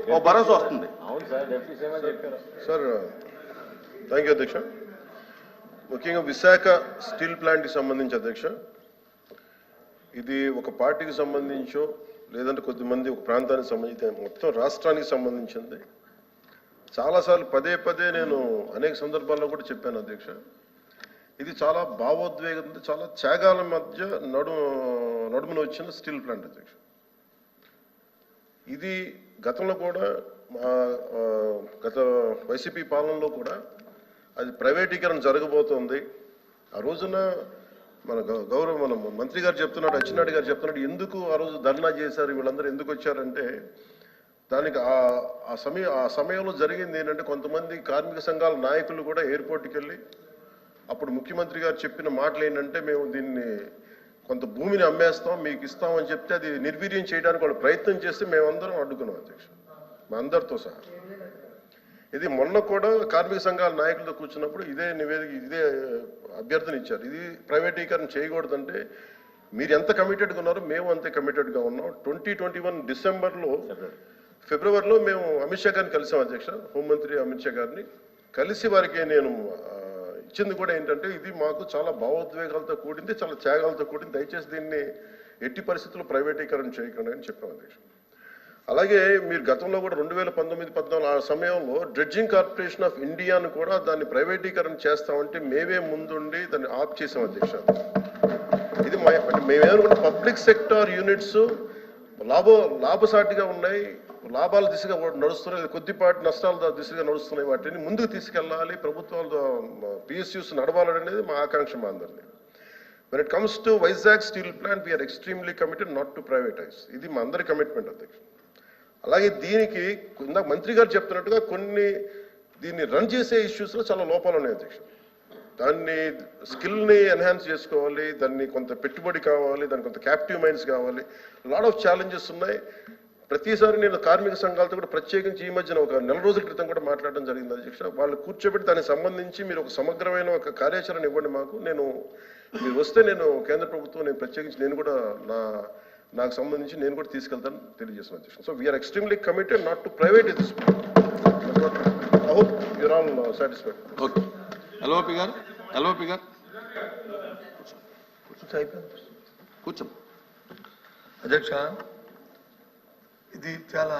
ఒక భరోసా వస్తుంది. Sir thank you అధ్యక్ష. ముఖ్యంగా విశాఖ స్టీల్ ప్లాంట్కి సంబంధించి అధ్యక్ష, ఇది ఒక పార్టీకి సంబంధించో లేదంటే కొద్దిమంది ఒక ప్రాంతానికి సంబంధించి మొత్తం రాష్ట్రానికి సంబంధించింది. చాలాసార్లు పదే పదే నేను అనేక సందర్భాల్లో కూడా చెప్పాను అధ్యక్ష. ఇది చాలా భావోద్వేగంతో చాలా త్యాగాల మధ్య నడుమున వచ్చిన స్టీల్ ప్లాంట్ అధ్యక్ష. ఇది గతంలో కూడా గత వైసీపీ పాలనలో కూడా అది ప్రైవేటీకరణ జరగబోతోంది. ఆ రోజున మన మంత్రి గారు చెప్తున్నాడు, అచ్చెన్నాయుడు గారు చెప్తున్నాడు, ఎందుకు ఆ రోజు ధర్నా చేశారు, వీళ్ళందరూ ఎందుకు వచ్చారంటే దానికి ఆ సమయంలో జరిగింది ఏంటంటే కొంతమంది కార్మిక సంఘాల నాయకులు కూడా ఎయిర్పోర్ట్కి వెళ్ళి అప్పుడు ముఖ్యమంత్రి గారు చెప్పిన మాటలు ఏంటంటే మేము దీన్ని కొంత భూమిని అమ్మేస్తాం మీకు ఇస్తామని చెప్తే అది నిర్వీర్యం చేయడానికి వాళ్ళు ప్రయత్నం చేస్తే మేమందరం అడ్డుకున్నాం అధ్యక్ష, మా అందరితో సహా. ఇది మొన్న కూడా కార్మిక సంఘాల నాయకులతో కూర్చున్నప్పుడు ఇదే నివేదిక ఇదే అభ్యర్థన ఇచ్చారు. ఇది ప్రైవేటీకరణ చేయకూడదంటే మీరు ఎంత కమిటెడ్గా ఉన్నారో మేము అంతే కమిటెడ్గా ఉన్నాం. 2021 ఫిబ్రవరిలో మేము అమిత్ షా గారిని కలిసాం అధ్యక్ష, హోంమంత్రి అమిత్ షా గారిని కలిసి వారికి నేను ఇచ్చింది కూడా ఏంటంటే ఇది మాకు చాలా భావోద్వేగాలతో కూడింది, చాలా త్యాగాలతో కూడింది, దయచేసి దీన్ని ఎట్టి పరిస్థితుల్లో ప్రైవేటీకరణ చేయకండి అని చెప్పాం అధ్యక్ష. అలాగే మీరు గతంలో కూడా 2019-14 ఆ సమయంలో డ్రెడ్జింగ్ కార్పొరేషన్ ఆఫ్ ఇండియాను కూడా దాన్ని ప్రైవేటీకరణ చేస్తామంటే మేమే ముందుండి దాన్ని ఆప్ చేసాం అధ్యక్ష. ఇది మేమేమనుకుంటే పబ్లిక్ సెక్టార్ యూనిట్స్ లాభసాటిగా ఉన్నాయి, లాభాల దిశగా నడుస్తున్నాయి, కొద్దిపాటి నష్టాల దిశగా నడుస్తున్నాయి, వాటిని ముందుకు తీసుకెళ్ళాలి, ప్రభుత్వాలు పిఎస్యూస్ నడవాలనేది మా ఆకాంక్ష మా అందరినీ. When it comes to Vizag steel plant, we are extremely committed not to privatize. ఇది మా అందరి కమిట్మెంట్ అధ్యక్ష. అలాగే దీనికి ఇందాక మంత్రి గారు చెప్తున్నట్టుగా దీన్ని రన్ చేసే ఇష్యూస్లో చాలా లోపాలు ఉన్నాయి అధ్యక్ష. దాన్ని స్కిల్ని ఎన్హాన్స్ చేసుకోవాలి, దాన్ని కొంత పెట్టుబడి కావాలి, దానికి కొంత క్యాప్టివ్ మైండ్స్ కావాలి, లాట్ ఆఫ్ ఛాలెంజెస్ ఉన్నాయి. ప్రతిసారి నేను కార్మిక సంఘాలతో కూడా ప్రత్యేకించి ఈ మధ్యన ఒక 4 రోజుల క్రితం కూడా మాట్లాడడం జరిగింది అధ్యక్ష. వాళ్ళు కూర్చోబెట్టి దానికి సంబంధించి మీరు ఒక సమగ్రమైన ఒక కార్యాచరణ ఇవ్వండి మాకు, మీరు వస్తే నేను కేంద్ర ప్రభుత్వం నేను ప్రత్యేకించి నేను కూడా నాకు సంబంధించి నేను కూడా తీసుకెళ్తాను తెలియజేస్తున్నాను అధ్యక్ష. So we are extremely committed not to private this. I hope you're all satisfied. Okay LOP గారు కూర్చోం. అధ్యక్ష, ఇది చాలా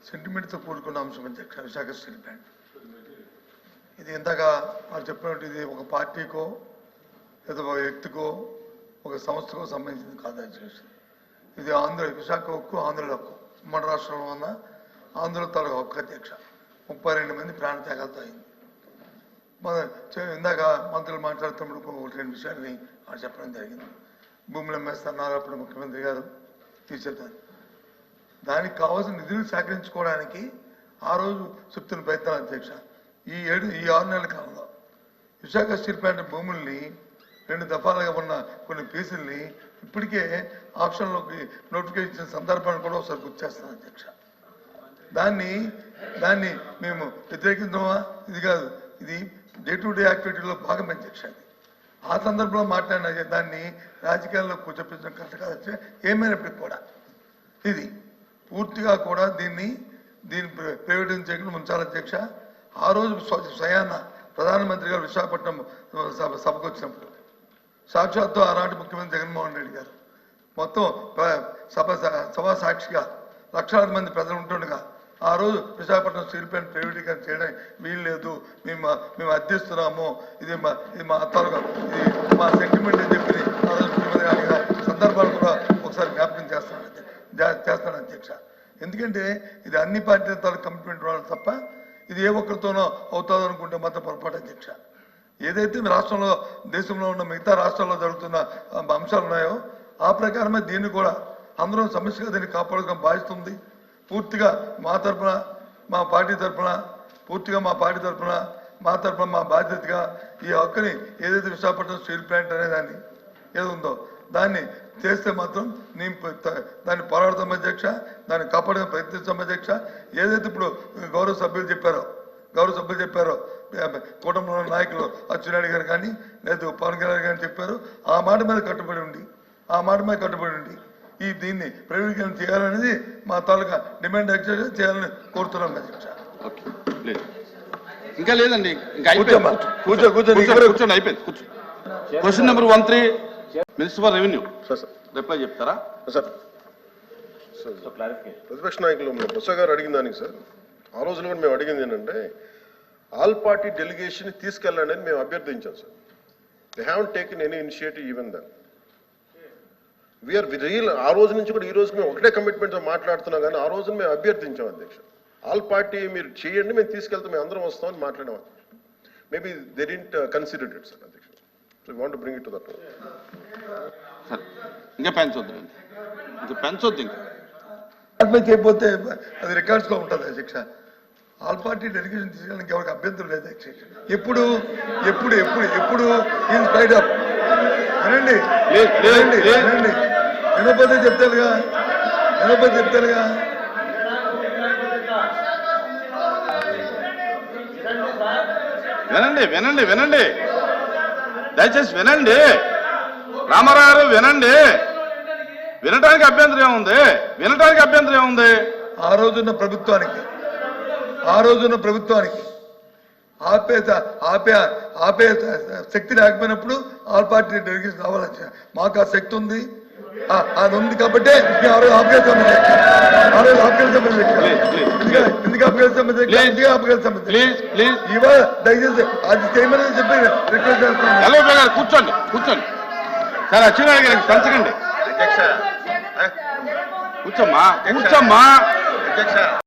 సెంటిమెంట్తో కూడుకున్న అంశం అధ్యక్ష. విశాఖ స్టీల్ ప్లాంట్ ఇది ఇందాక వారు చెప్పినట్టు ఇది ఒక పార్టీకో లేదా ఒక వ్యక్తికో ఒక సంస్థకో సంబంధించింది కాదు అధ్యక్ష. ఇది విశాఖ హక్కు, ఆంధ్రుల హక్కు, ఉమ్మడి రాష్ట్రంలో ఉన్న ఆంధ్రుల తాలూకు హక్కు అధ్యక్ష. 32 మంది ప్రాణత్యాగాలతో అయింది. ఇందాక మంత్రులు మాట్లాడుతున్నప్పుడు 1-2 విషయాన్ని వారు చెప్పడం జరిగింది. భూములు అమ్మేస్తున్నారు అప్పుడు ముఖ్యమంత్రి గారు తీర్చేద్దారు. దానికి కావాల్సిన నిధులు సేకరించుకోవడానికి ఆ రోజు చెప్తున్న ప్రయత్నం అధ్యక్ష. ఈ 6 నెలల కాలంలో విశాఖ స్టీల్ ప్లాంట్ భూముల్ని 2 దఫాలుగా ఉన్న కొన్ని పీసుల్ని ఇప్పటికే ఆప్షన్లోకి నోటిఫికేషన్ ఇచ్చిన సందర్భాన్ని కూడా ఒకసారి గుర్తు చేస్తాను అధ్యక్ష. దాన్ని మేము వ్యతిరేకించమా? ఇది కాదు, ఇది డే టు డే యాక్టివిటీలో భాగం అధ్యక్ష. ఆ సందర్భంలో మాట్లాడిన దాన్ని రాజకీయాల్లో కూర్చోపించడం కరెక్ట్ కాదు అధ్యక్ష. ఏమైనప్పటికీ కూడా ఇది పూర్తిగా కూడా దీన్ని ప్రైవేటైజ్ చేయకుండా ఉంచాలి అధ్యక్ష. ఆ రోజు స్వయాన ప్రధానమంత్రి గారు విశాఖపట్నం సభకు వచ్చినప్పుడు సాక్షాత్తు ఆనాటి ముఖ్యమంత్రి జగన్మోహన్ రెడ్డి గారు మొత్తం సభా సాక్షిగా లక్షలాది మంది ప్రజలు ఉంటుండగా ఆ రోజు విశాఖపట్నం స్టీల్ ప్లాంట్ ప్రైవేటీకరణ చేయడానికి వీలు లేదు, మేము అర్థిస్తున్నాము, ఇది మా తాలూకా ఇది మా సెంటిమెంట్ అని చెప్పి ఆ రోజు ముఖ్యమంత్రి అడిగిన సందర్భాలు కూడా ఒకసారి జ్ఞాపకం చేస్తాను అధ్యక్ష. ఎందుకంటే ఇది అన్ని పార్టీల తాలూకు కమిట్మెంట్ వాళ్ళు తప్ప ఇది ఏ ఒక్కరితోనో అవుతుందో అనుకుంటే మాత్రం పొరపాటు అధ్యక్ష. ఏదైతే రాష్ట్రంలో దేశంలో ఉన్న మిగతా రాష్ట్రాల్లో జరుగుతున్న అంశాలు ఉన్నాయో ఆ ప్రకారమే దీన్ని కూడా అందరం సమస్యగా దీన్ని కాపాడుకోవడం బాధిస్తుంది. పూర్తిగా మా తరఫున మా పార్టీ తరఫున మా బాధ్యతగా ఈ హక్కుని ఏదైతే విశాఖపట్నం స్టీల్ ప్లాంట్ అనేదాన్ని ఏదుందో దాన్ని చేస్తే మాత్రం నేను దాన్ని పోరాడతాం అధ్యక్ష, దాన్ని కాపాడడం ప్రయత్నిస్తాం అధ్యక్ష. ఏదైతే ఇప్పుడు గౌరవ సభ్యులు చెప్పారో కూటమిలో నాయకులు అచ్చెన్నాయుడు గారు కానీ లేదా పవన్ కళ్యాణ్ గారు చెప్పారు, ఆ మాట మీద కట్టుబడి ఉండి దీన్ని ప్రైవేటీకరణ చేయాలనేది మా తాలూకా డిమాండ్ యాక్చువల్గా చేయాలని కోరుతున్నాం అధ్యక్ష. Okay please. ఇంకా లేదండి, ఇంకా కూర్చోమ్మా. అయిపోయింది. కూర్చోండి. కూర్చోండి, అయిపోయింది. కూర్చో. Question number 13 minister for revenue sir reply చెప్తారా? సార్ ప్రతిపక్ష నాయకులు బొత్స గారు అడిగిన దానికి సార్, ఆ రోజున కూడా మేము అడిగింది ఏంటంటే ఆల్ పార్టీ డెలిగేషన్ తీసుకెళ్ళండి అని మేము అభ్యర్థించాం sir. They haven't taken any initiative even then. We are real. ఆ రోజు నుంచి కూడా ఈ రోజు మేము ఒకటే కమిట్మెంట్తో మాట్లాడుతున్నాం, కానీ ఆ రోజున మేము అభ్యర్థించాం అధ్యక్ష. ఆల్ పార్టీ మీరు చేయండి, మేము తీసుకెళ్తాం, మేము అందరం వస్తామని మాట్లాడాం. Maybe they didn't consider it sir అధ్యక్ష. So want bring it to that. ఇంకా పెంచొద్దు, ఇంకా పెంచొద్దు. ఇంకా అడ్మిట్ చేయకపోతే అది రికార్డ్స్లో ఉంటుంది అధ్యక్ష. ఆల్ పార్టీ డెలిగేషన్ తీసుకోవడానికి ఎవరికి అభ్యంతరం లేదు అధ్యక్ష. ఎప్పుడు ఎప్పుడు ఎప్పుడు ఎప్పుడు ఇన్ స్పైట్ ఆఫ్ వినండి వినండి వినండి వినకపోతే చెప్తారుగా వినండి వినండి వినండి, దయచేసి వినండి. రామారావు గారు వినండి. వినటానికి అభ్యంతరం ఏముంది? ఆ రోజున్న ప్రభుత్వానికి ఆపే శక్తి లేకపోయినప్పుడు ఆల్ పార్టీ డెలిగేషన్ కావాలని మాకు ఆ శక్తి ఉంది. అది ఉంది కాబట్టి ఎందుకు ఆపగలుగుతాం? ఇవాళ దయచేసి అది చేయమని చెప్పి రిక్వెస్ట్ చేస్తున్నాను. కూర్చోండి సార్. అచ్చెన్నాయుడు గారికి పెంచకండి. కూర్చోమ్మా.